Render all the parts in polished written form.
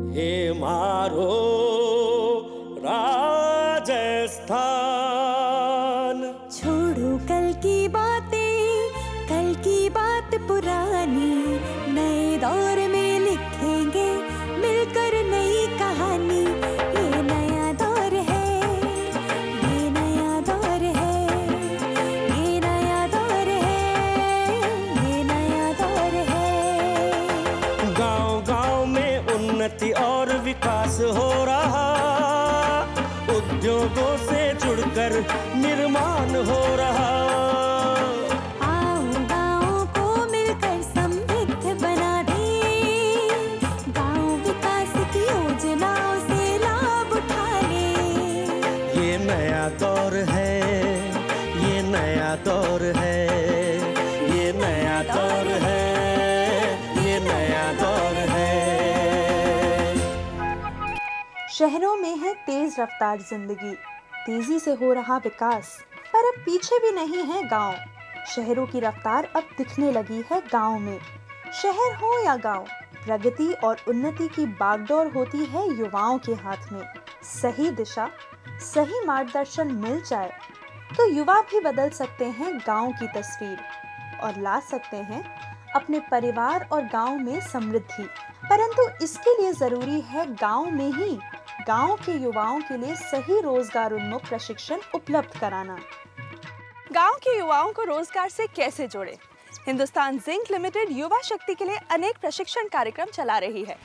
हे मारो राजस्थान। छोड़ो कल की बातें, कल की बात पुरानी, नए दौर में लिखेंगे मिलकर नई कहानी। ये नया दौर है, ये नया दौर है, ये नया दौर है, ये नया दौर है। गांव-गांव में उन्नति और विकास हो रहा, उद्योगों से जुड़कर निर्माण हो रहा। आओ गाँव को मिलकर समृद्ध बना दें, गाँव विकास की योजनाओं से लाभ उठा लें। ये नया दौर है, ये नया दौर है, ये नया दौर है, ये नया दौर है। शहरों में है तेज रफ्तार जिंदगी, तेजी से हो रहा विकास, पर अब पीछे भी नहीं है गांव। शहरों की रफ्तार अब दिखने लगी है गांव में। शहर हो या गांव, प्रगति और उन्नति की बागडोर होती है युवाओं के हाथ में। सही दिशा, सही मार्गदर्शन मिल जाए तो युवा भी बदल सकते हैं गांव की तस्वीर और ला सकते हैं अपने परिवार और गांव में समृद्धि। परंतु इसके लिए जरूरी है गांव में ही गांव के युवाओं के लिए सही रोजगार उन्मुख प्रशिक्षण उपलब्ध कराना। गांव के युवाओं को रोजगार से कैसे जोड़े? हिंदुस्तान जिंक लिमिटेड युवा शक्ति के लिए अनेक प्रशिक्षण कार्यक्रम चला रही है।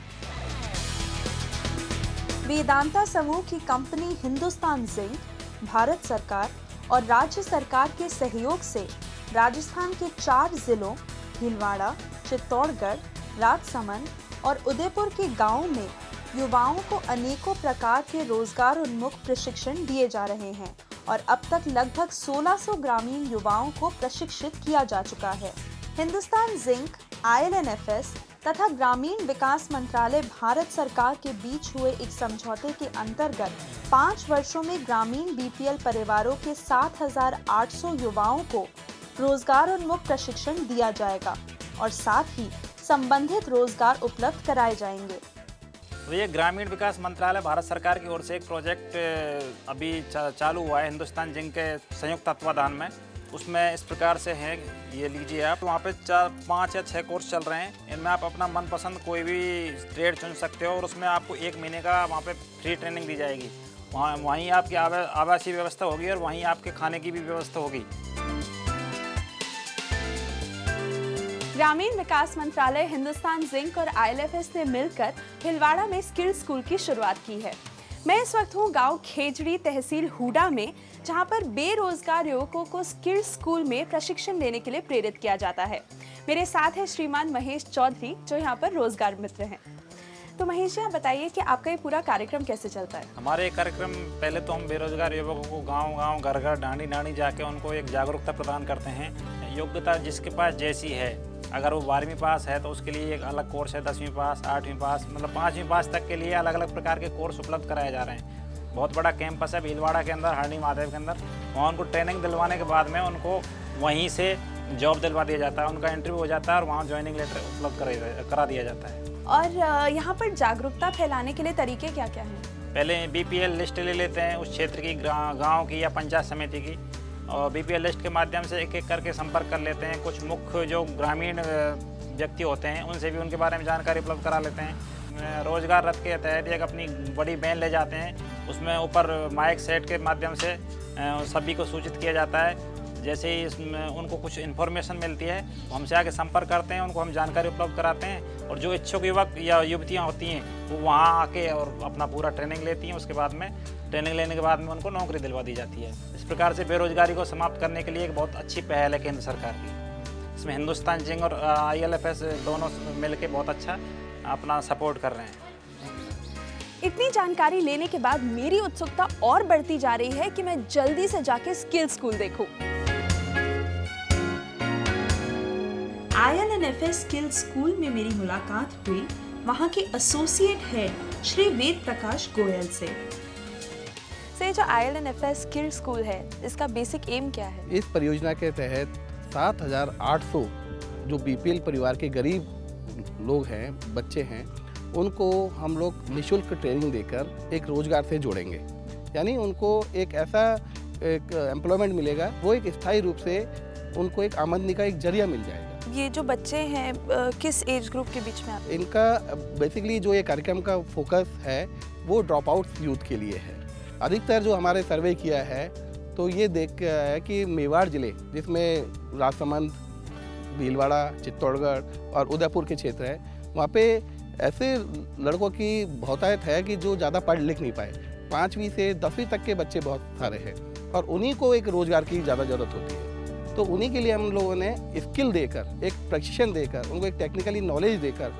वेदांता समूह की कंपनी हिंदुस्तान जिंक भारत सरकार और राज्य सरकार के सहयोग से राजस्थान के 4 जिलों भीलवाड़ा, चित्तौड़गढ़, राजसमंद और उदयपुर के गांवों में युवाओं को अनेकों प्रकार के रोजगार उन्मुख प्रशिक्षण दिए जा रहे हैं और अब तक लगभग 1600 ग्रामीण युवाओं को प्रशिक्षित किया जा चुका है। हिंदुस्तान जिंक, ILNFS तथा ग्रामीण विकास मंत्रालय भारत सरकार के बीच हुए एक समझौते के अंतर्गत 5 वर्षों में ग्रामीण BPL परिवारों के 7800 युवाओं को रोजगार उन्मुख प्रशिक्षण दिया जाएगा और साथ ही संबंधित रोजगार उपलब्ध कराए जाएंगे। तो ये ग्रामीण विकास मंत्रालय भारत सरकार की ओर से एक प्रोजेक्ट अभी चालू हुआ है हिंदुस्तान जिंक के संयुक्त तत्वाधान में। उसमें इस प्रकार से है, ये लीजिए आप, वहाँ पे 4, 5 या 6 कोर्स चल रहे हैं। इनमें आप अपना मनपसंद कोई भी ट्रेड चुन सकते हो और उसमें आपको 1 महीने का वहाँ पे फ्री ट्रेनिंग दी जाएगी। वहीं आपकी आवासीय व्यवस्था होगी और वहीं आपके खाने की भी व्यवस्था होगी। ग्रामीण विकास मंत्रालय, हिंदुस्तान जिंक और ILFS ने मिलकर भीलवाड़ा में स्किल स्कूल की शुरुआत की है। मैं इस वक्त हूँ गांव खेजड़ी, तहसील हुडा में, जहां पर बेरोजगार युवकों को स्किल स्कूल में प्रशिक्षण लेने के लिए प्रेरित किया जाता है। मेरे साथ है श्रीमान महेश चौधरी, जो यहाँ पर रोजगार मित्र हैं। तो महेश जी, आप बताइए कि आपका ये पूरा कार्यक्रम कैसे चलता है? हमारे कार्यक्रम, पहले तो हम बेरोजगार युवकों को गांव-गांव, घर-घर, डांडी-डांडी जाके उनको एक जागरूकता प्रदान करते हैं। योग्यता जिसके पास जैसी है, अगर वो 12वीं पास है तो उसके लिए एक अलग कोर्स है, 10वीं पास, 8वीं पास, मतलब 5वीं पास तक के लिए अलग अलग प्रकार के कोर्स उपलब्ध कराए जा रहे हैं। बहुत बड़ा कैंपस है भीलवाड़ा के अंदर, हरणी महादेव के अंदर। वहाँ उनको ट्रेनिंग दिलवाने के बाद में उनको वहीं से जॉब दिलवा दिया जाता है, उनका इंटरव्यू हो जाता है और वहाँ ज्वाइनिंग लेटर उपलब्ध करा दिया जाता है। और यहाँ पर जागरूकता फैलाने के लिए तरीके क्या क्या हैं? पहले BPL लिस्ट ले लेते हैं उस क्षेत्र की, गाँव की या पंचायत समिति की, और BPL लिस्ट के माध्यम से एक एक करके संपर्क कर लेते हैं। कुछ मुख्य जो ग्रामीण व्यक्ति होते हैं उनसे भी उनके बारे में जानकारी उपलब्ध करा लेते हैं। रोजगार रथ के तहत एक अपनी बड़ी वैन ले जाते हैं, उसमें ऊपर माइक सेट के माध्यम से सभी को सूचित किया जाता है। जैसे ही इसमें उनको कुछ इन्फॉर्मेशन मिलती है, वो हमसे आके संपर्क करते हैं, उनको हम जानकारी उपलब्ध कराते हैं। और जो इच्छुक युवक या युवतियाँ होती हैं वो वहाँ आके और अपना पूरा ट्रेनिंग लेती हैं। उसके बाद में ट्रेनिंग लेने के बाद में उनको नौकरी दिलवा दी जाती है। इस प्रकार से बेरोजगारी को समाप्त करने के लिए एक बहुत अच्छी पहल है केंद्र सरकार की। इसमें हिंदुस्तान जिंक और ILFS दोनों मिलकर बहुत अच्छा अपना सपोर्ट कर रहे हैं। इतनी जानकारी लेने के बाद मेरी उत्सुकता और बढ़ती जा रही है कि मैं जल्दी से जाके स्किल स्कूल देखूं। ILNFS स्किल स्कूल में मेरी मुलाकात हुई वहाँ के एसोसिएट हेड श्री वेद प्रकाश गोयल से। जो ILNFS स्किल स्कूल है, इसका बेसिक एम क्या है? इस परियोजना के तहत 7800 जो BPL परिवार के गरीब लोग हैं, बच्चे हैं, उनको हम लोग निःशुल्क ट्रेनिंग देकर एक रोज़गार से जोड़ेंगे। यानी उनको एक ऐसा एक एम्प्लॉयमेंट मिलेगा, वो एक स्थायी रूप से उनको एक आमदनी का एक जरिया मिल जाएगा। ये जो बच्चे हैं किस एज ग्रुप के बीच में आते हैं? इनका बेसिकली जो ये कार्यक्रम का फोकस है वो ड्रॉप आउट यूथ के लिए है। अधिकतर जो हमारे सर्वे किया है तो ये देख के आया है कि मेवाड़ ज़िले, जिसमें राजसमंद, भीलवाड़ा, चित्तौड़गढ़ और उदयपुर के क्षेत्र हैं, वहाँ पे ऐसे लड़कों की बहुतायत है कि जो ज़्यादा पढ़ लिख नहीं पाए। 5वीं से 10वीं तक के बच्चे बहुत सारे हैं और उन्हीं को एक रोज़गार की ज़्यादा ज़रूरत होती है। तो उन्हीं के लिए हम लोगों ने स्किल देकर, एक प्रशिक्षण देकर, उनको एक टेक्निकली नॉलेज देकर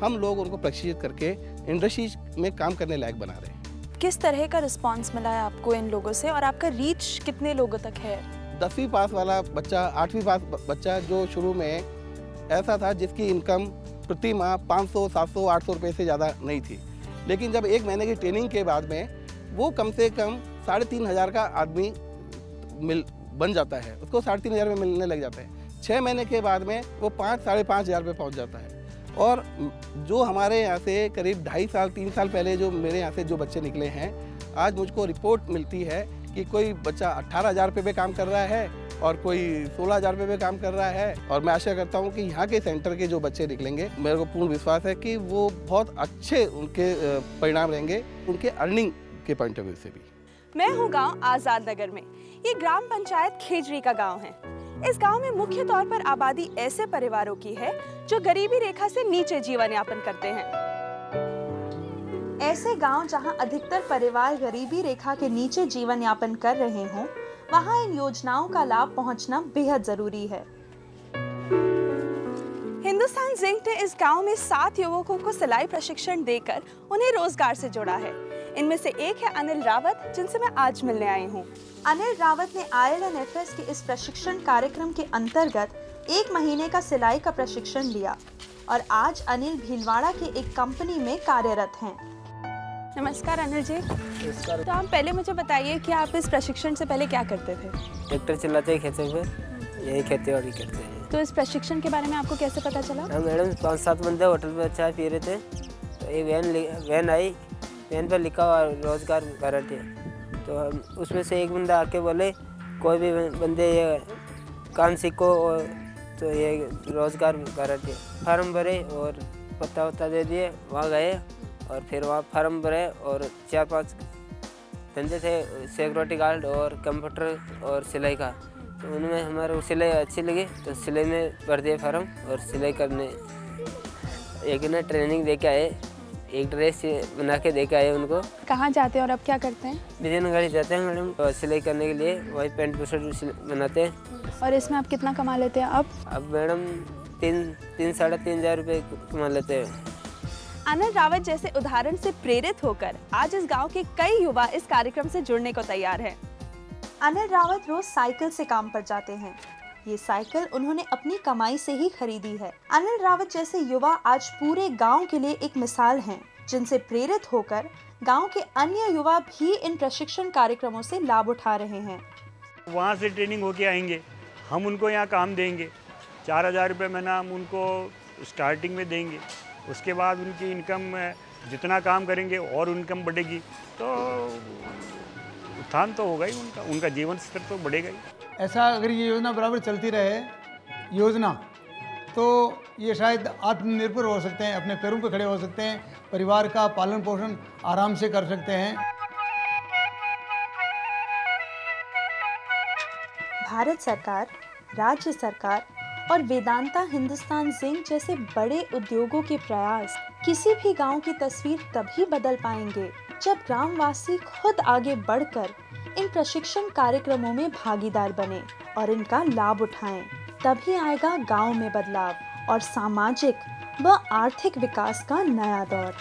हम लोग उनको प्रशिक्षित करके इंडस्ट्री में काम करने लायक बना रहे हैं। किस तरह का रिस्पांस मिला है आपको इन लोगों से और आपका रीच कितने लोगों तक है? 10वीं पास वाला बच्चा, 8वीं पास बच्चा जो शुरू में ऐसा था जिसकी इनकम प्रति माह 500, 700, 800 रुपये से ज़्यादा नहीं थी, लेकिन जब 1 महीने की ट्रेनिंग के बाद में वो कम से कम 3,500 का आदमी बन जाता है, उसको 3,500 में मिलने लग जाता है। 6 महीने के बाद में वो 5, 5,500 पे पहुंच जाता है। और जो हमारे यहाँ से करीब 2.5 साल, 3 साल पहले जो मेरे यहाँ से जो बच्चे निकले हैं, आज मुझको रिपोर्ट मिलती है कि कोई बच्चा 18,000 रुपये पे काम कर रहा है और कोई 16,000 रुपये पे काम कर रहा है। और मैं आशा करता हूँ कि यहाँ के सेंटर के जो बच्चे निकलेंगे, मेरे को पूर्ण विश्वास है कि वो बहुत अच्छे उनके परिणाम रहेंगे, उनके अर्निंग के पॉइंट ऑफ व्यू से भी। मैं हूँ गांव आजाद नगर में। ये ग्राम पंचायत खेजड़ी का गांव है। इस गांव में मुख्य तौर पर आबादी ऐसे परिवारों की है जो गरीबी रेखा से नीचे जीवन यापन करते हैं। ऐसे गांव जहां अधिकतर परिवार गरीबी रेखा के नीचे जीवन यापन कर रहे हों, वहां इन योजनाओं का लाभ पहुंचना बेहद जरूरी है। हिंदुस्तान जिंक ने इस गांव में 7 युवकों को सिलाई प्रशिक्षण देकर उन्हें रोजगार से जोड़ा है। इनमें से एक है अनिल रावत, जिनसे मैं आज मिलने आई हूँ। अनिल रावत ने ILNFS के इस प्रशिक्षण कार्यक्रम के अंतर्गत 1 महीने का सिलाई का प्रशिक्षण लिया और आज अनिल भीलवाड़ा के एक कंपनी में कार्यरत हैं। नमस्कार अनिल जी। तो आप पहले मुझे बताइए कि आप इस प्रशिक्षण से पहले क्या करते थे? ट्रैक्टर चलाते हैं खेतों पे, यही खेती बाड़ी करते हैं। तो इस प्रशिक्षण के बारे में आपको कैसे पता चला? मैडम 5-7 बंदे होटल में चाय पी रहे थे, तो एक वैन आई, वैन पर लिखा हुआ रोजगार गारंटी, तो हम उसमें से एक बंदा आके बोले कोई भी बंदे ये काम सीखो और तो ये रोजगार गारंटी। फार्म भरे और पता वता दे दिए, वहाँ गए और फिर वहाँ फार्म भरे और 4-5 धंधे थे, सिक्योरिटी गार्ड और कंप्यूटर और सिलाई का। तो उनमें हमारे सिलाई अच्छी लगी तो सिलाई में भर दिए फार्म और सिलाई करने एक ना ट्रेनिंग दे के आए, एक ड्रेस बना के दे के आए उनको। कहाँ जाते हैं और अब क्या करते हैं? विजयनगर जाते हैं मैडम, तो सिलाई करने के लिए वही पैंट बुशर्ट बनाते हैं। और इसमें आप कितना कमा लेते हैं अब मैडम 3-3.5 हज़ार रुपये कमा लेते हैं। अनिल रावत जैसे उदाहरण से प्रेरित होकर आज इस गांव के कई युवा इस कार्यक्रम से जुड़ने को तैयार हैं। अनिल रावत रोज साइकिल से काम पर जाते हैं। ये साइकिल उन्होंने अपनी कमाई से ही खरीदी है। अनिल रावत जैसे युवा आज पूरे गांव के लिए एक मिसाल हैं, जिनसे प्रेरित होकर गांव के अन्य युवा भी इन प्रशिक्षण कार्यक्रमों से लाभ उठा रहे हैं। वहाँ से ट्रेनिंग होके आएंगे, हम उनको यहाँ काम देंगे, 4,000 रुपये महीना हम उनको स्टार्टिंग में देंगे। उसके बाद उनकी इनकम जितना काम करेंगे और इनकम बढ़ेगी तो उत्थान तो होगा ही, उनका जीवन स्तर तो बढ़ेगा ही। ऐसा अगर ये योजना बराबर चलती रहे योजना, तो ये शायद आत्मनिर्भर हो सकते हैं, अपने पैरों पर खड़े हो सकते हैं, परिवार का पालन पोषण आराम से कर सकते हैं। भारत सरकार, राज्य सरकार और वेदांता हिंदुस्तान जिंक जैसे बड़े उद्योगों के प्रयास किसी भी गांव की तस्वीर तभी बदल पाएंगे जब ग्रामवासी खुद आगे बढ़कर इन प्रशिक्षण कार्यक्रमों में भागीदार बने और इनका लाभ उठाएं। तभी आएगा गांव में बदलाव और सामाजिक व आर्थिक विकास का नया दौर।